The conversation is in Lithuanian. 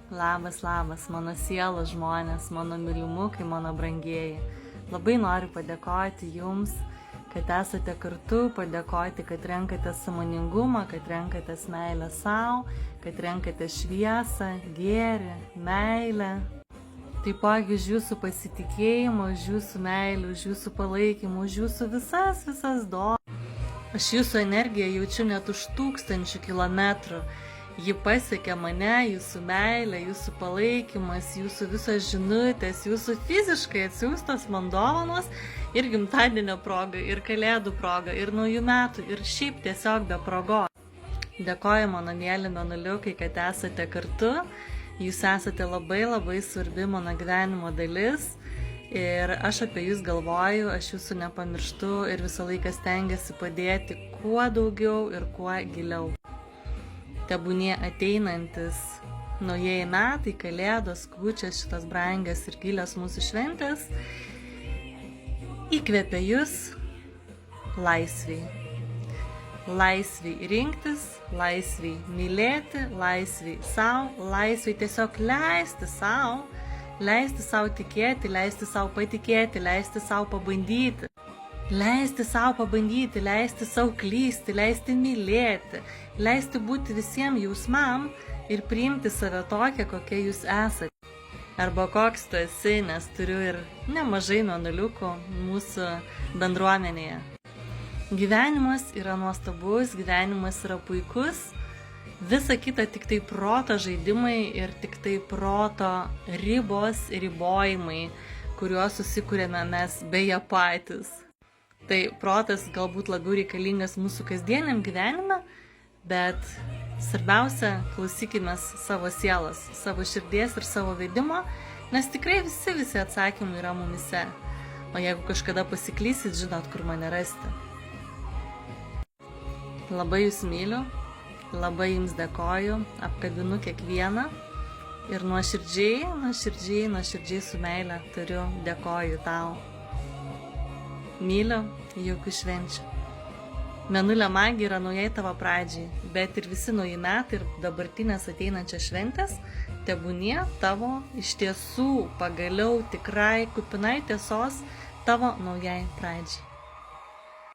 Labas, mano sielos žmonės, mano mylimukai, mano brangieji. Labai noriu padėkoti jums, kad esate kartu, padėkoti, kad renkatės sąmoningumą, kad renkatės meilę savo, kad renkatės šviesą, gėrį, meilę. Taipogi už jūsų pasitikėjimą, už jūsų meilę, už jūsų palaikymą, už jūsų visas dovanas. Aš jūsų energiją jaučiu net už 1000 kilometrų. Ji pasiekia mane, jūsų meilė, jūsų palaikymas, jūsų visos žinutės, jūsų fiziškai atsiųstos man dovanos ir gimtadienio proga, ir kalėdų proga, ir naujų metų, ir šiaip tiesiog be progos. Dėkoju mano mėly mėnuliukai, kad esate kartu. Jūs esate labai svarbi mano gyvenimo dalis. Ir aš apie jūs galvoju, aš jūsų nepamirštu ir visą laiką stengiuosi padėti kuo daugiau ir kuo giliau. Tebūnie ateinantis naujieji metai, kalėdos, kūčias, šitas brangias ir gilios mūsų šventės įkvepia jūs laisviai. Laisviai rinktis, laisviai mylėti, laisviai savo, laisviai tiesiog leisti savo tikėti, leisti savo patikėti, leisti savo pabandyti. Leisti savo pabandyti, leisti savo klysti, leisti mylėti, leisti būti visiems jausmam ir priimti save tokią, kokia jūs esate. Arba koks tu esi, nes turiu ir nemažai mėnuliukų mūsų bendruomenėje. Gyvenimas yra nuostabus, gyvenimas yra puikus, visa kita tik tai proto žaidimai ir tik tai proto ribos ir ribojimai, kuriuos susikūrėme mes beje patys. Tai protas galbūt labiau reikalingas mūsų kasdieniam gyvenime, bet svarbiausia, klausykime savo sielos, savo širdies ir savo vedimo, nes tikrai visi atsakymai yra mumise. O jeigu kažkada pasiklysit, žinot, kur mane rasti. Labai jūs myliu, labai jums dėkoju, apkabinu kiekvieną ir nuoširdžiai su meile turiu dėkoju tau. Myliu, jokių švenčių. Mėnulio magija yra naujai tavo pradžiai, bet ir visi nauji metai ir dabartinės ateinančios šventės tebūnie tavo iš tiesų pagaliau tikrai kupinai tiesos tavo naujai pradžiai.